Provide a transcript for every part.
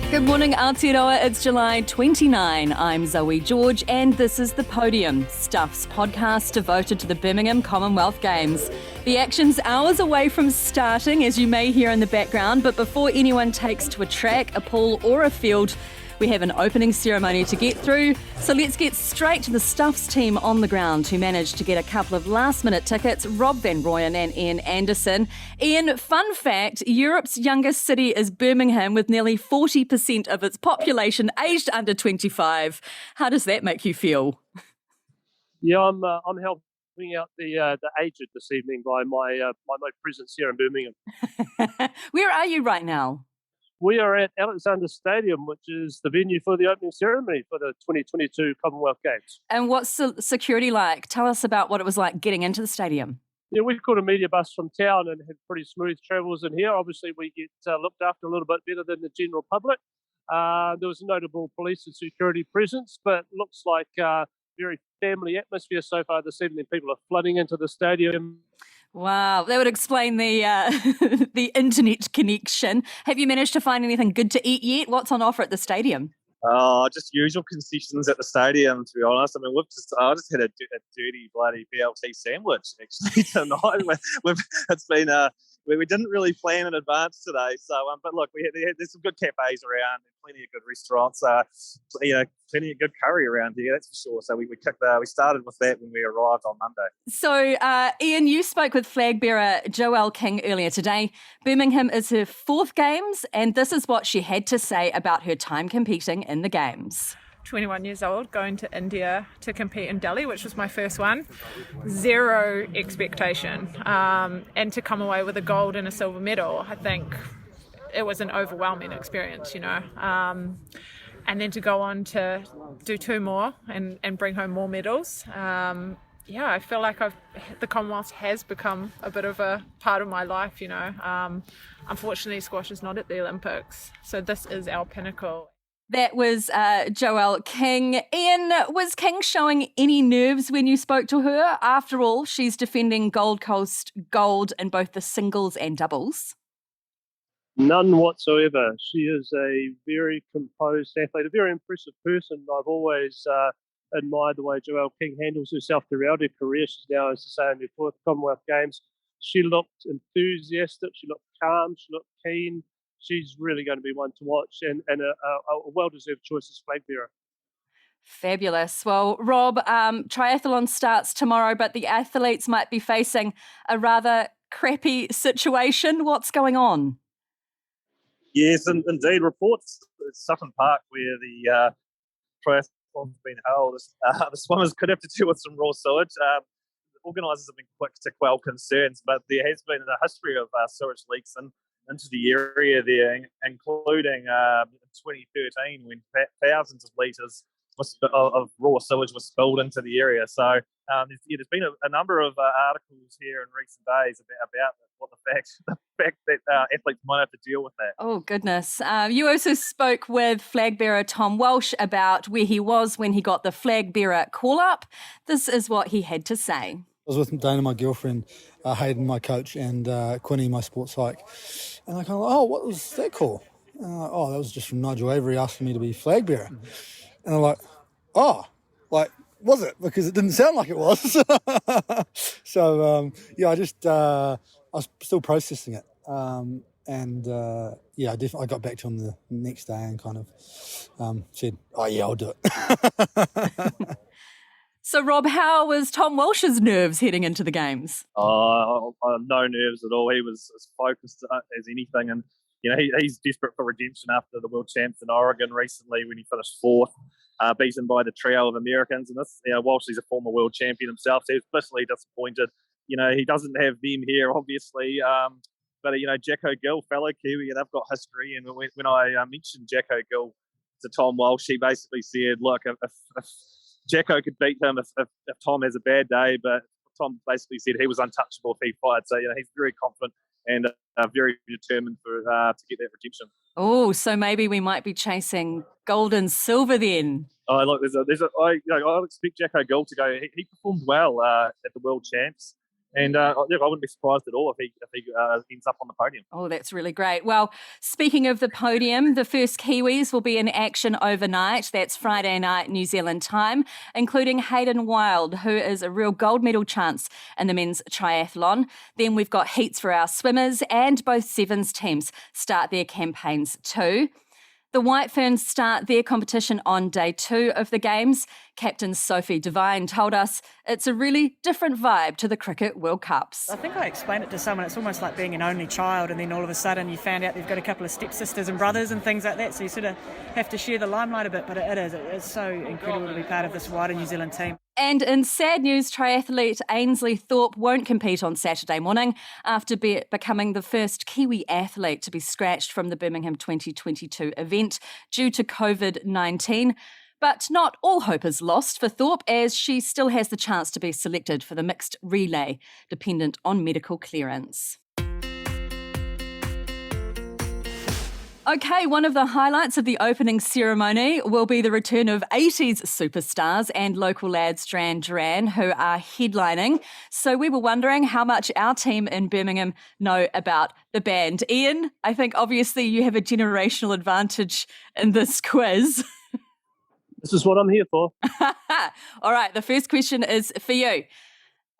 Good morning, Aotearoa. It's July 29. I'm Zoë George, and this is the Podium, Stuff's podcast devoted to the Birmingham Commonwealth Games. The action's hours away from starting, as you may hear in the background, but before anyone takes to a track, a pool or a field, we have an opening ceremony to get through. So let's get straight to the Stuffs team on the ground who managed to get a couple of last-minute tickets, Rob van Royan and Ian Anderson. Ian, fun fact, Europe's youngest city is Birmingham with nearly 40% of its population aged under 25. How does that make you feel? Yeah, I'm helping out the aged this evening by my presence here in Birmingham. Where are you right now? We are at Alexander Stadium, which is the venue for the opening ceremony for the 2022 Commonwealth Games. And what's the security like? Tell us about what it was like getting into the stadium. Yeah, we caught a media bus from town and had pretty smooth travels in here. Obviously, we get looked after a little bit better than the general public. There was a notable police and security presence, but looks like very family atmosphere so far this evening. People are flooding into the stadium. Wow, that would explain the the internet connection. Have you managed to find anything good to eat yet? What's on offer at the stadium? Just usual concessions at the stadium, to be honest. I mean, I just had a dirty bloody BLT sandwich actually tonight. It's been we didn't really plan in advance today, so but look, there's some good cafes around and plenty of good restaurants. Plenty of good curry around here, that's for sure. So we started with that when we arrived on Monday. So Ian, you spoke with flag bearer Joelle King earlier today. Birmingham is her fourth Games, and this is what she had to say about her time competing in the Games. 21 years old, going to India to compete in Delhi, which was my first one. Zero expectation. And to come away with a gold and a silver medal, I think it was an overwhelming experience, you know. And then to go on to do two more and bring home more medals. I feel like the Commonwealth has become a bit of a part of my life, you know. Unfortunately, squash is not at the Olympics, so this is our pinnacle. That was Joelle King. Ian, was King showing any nerves when you spoke to her? After all, she's defending Gold Coast gold in both the singles and doubles. None whatsoever. She is a very composed athlete, a very impressive person. I've always admired the way Joelle King handles herself throughout her career. She's now, as I say, in her fourth Commonwealth Games. She looked enthusiastic, she looked calm, she looked keen. She's really going to be one to watch and a well-deserved choice as flag bearer. Fabulous. Well, Rob, triathlon starts tomorrow, but the athletes might be facing a rather crappy situation. What's going on? Yes, indeed. Reports at Sutton Park where the triathlon's been held. The swimmers could have to deal with some raw sewage. Organisers have been quick to quell concerns, but there has been a history of sewage leaks into the area there, including 2013 when thousands of litres of raw sewage was spilled into the area. So there's been a number of articles here in recent days about the fact that athletes might have to deal with that. Oh, goodness. You also spoke with flag bearer Tom Welsh about where he was when he got the flag bearer call-up. This is what he had to say. I was with Dana, my girlfriend, Hayden, my coach, and Quinny, my sports psych. And I kind of like, what was that call? That was just from Nigel Avery asking me to be flag bearer. And I'm like, was it? Because it didn't sound like it was. So, I was still processing it. I got back to him the next day and kind of said, I'll do it. So, Rob, how was Tom Welsh's nerves heading into the Games? No nerves at all. He was as focused as anything. And, you know, he's desperate for redemption after the World Champs in Oregon recently when he finished fourth, beaten by the trio of Americans. And this, Welsh is a former world champion himself, so he was bitterly disappointed. You know, he doesn't have them here, obviously. But, Jacko Gill, fellow Kiwi, and they've got history. And when I mentioned Jacko Gill to Tom Welsh, he basically said, look, if Jacko could beat him if Tom has a bad day, but Tom basically said he was untouchable if he fired. So, he's very confident and very determined to get that redemption. Oh, so maybe we might be chasing gold and silver then. Oh, look, I expect Jacko Gill to go. He performed well at the World Champs. And look, I wouldn't be surprised at all if he ends up on the podium. Oh, that's really great. Well, speaking of the podium, the first Kiwis will be in action overnight. That's Friday night New Zealand time, including Hayden Wilde, who is a real gold medal chance in the men's triathlon. Then we've got heats for our swimmers, and both Sevens teams start their campaigns too. The White Ferns start their competition on day 2 of the Games. Captain Sophie Devine told us it's a really different vibe to the Cricket World Cups. I think I explained it to someone, it's almost like being an only child and then all of a sudden you found out they've got a couple of stepsisters and brothers and things like that, so you sort of have to share the limelight a bit, but it's so incredible to be part of this wider New Zealand team. And in sad news, triathlete Ainsley Thorpe won't compete on Saturday morning after becoming the first Kiwi athlete to be scratched from the Birmingham 2022 event due to COVID-19. But not all hope is lost for Thorpe, as she still has the chance to be selected for the mixed relay, dependent on medical clearance. Okay, one of the highlights of the opening ceremony will be the return of 80s superstars and local lads Duran, who are headlining. So we were wondering how much our team in Birmingham know about the band. Ian, I think obviously you have a generational advantage in this quiz. This is what I'm here for. All right, the first question is for you.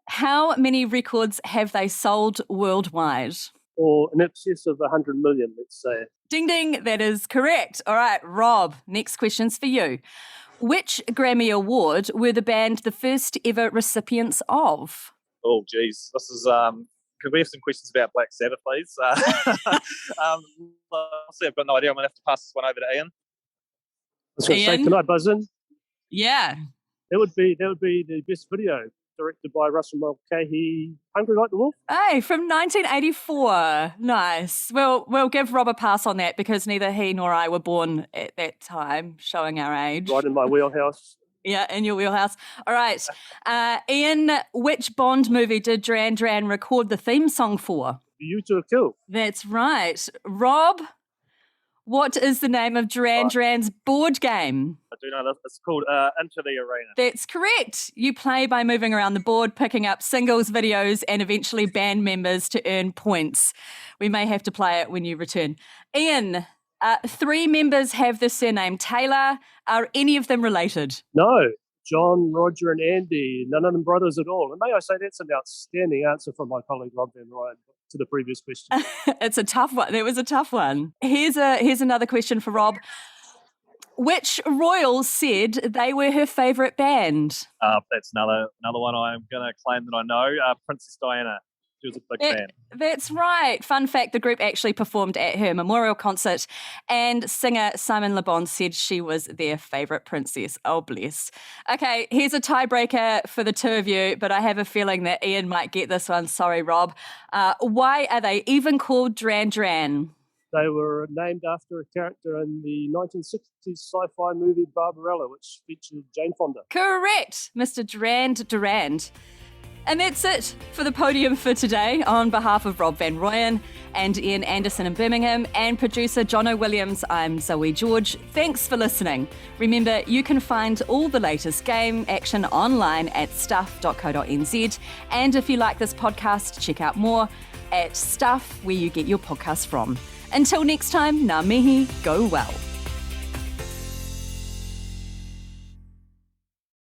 How many records have they sold worldwide? Or in excess of 100 million, let's say. Ding, ding, that is correct. All right, Rob, next question's for you. Which Grammy Award were the band the first ever recipients of? Oh, geez. This is, could we have some questions about Black Sabbath, please? Honestly, I've got no idea. I'm going to have to pass this one over to Ian. I was going to say, can I buzz in? Yeah. That would be the best video, directed by Russell Mulcahy, Hungry Like the Wolf. Hey, from 1984. Nice. Well, we'll give Rob a pass on that because neither he nor I were born at that time, showing our age. Right in my wheelhouse. Yeah, in your wheelhouse. All right. Ian, which Bond movie did Duran record the theme song for? You Two Are Kill. That's right. Rob, what is the name of Duran's board game? I do know this. It's called Into the Arena. That's correct. You play by moving around the board, picking up singles, videos, and eventually band members to earn points. We may have to play it when you return. Ian, 3 members have the surname Taylor. Are any of them related? No. John, Roger, and Andy. None of them brothers at all. And may I say that's an outstanding answer from my colleague Rob Van Ryan to the previous question. It's a tough one. That was a tough one. Here's another question for Rob. Which royal said they were her favourite band? That's another one I'm going to claim that I know. Princess Diana. She was a big fan. That's right. Fun fact, the group actually performed at her memorial concert and singer Simon Le Bon said she was their favourite princess. Oh, bless. Okay, here's a tiebreaker for the two of you, but I have a feeling that Ian might get this one. Sorry, Rob. Why are they even called Duran? They were named after a character in the 1960s sci-fi movie Barbarella, which featured Jane Fonda. Correct, Mr. Durand. And that's it for the podium for today. On behalf of Rob Van Royan and Ian Anderson in Birmingham and producer Jono Williams, I'm Zoë George. Thanks for listening. Remember, you can find all the latest game action online at stuff.co.nz. And if you like this podcast, check out more at Stuff, where you get your podcasts from. Until next time, ngā mihi, go well.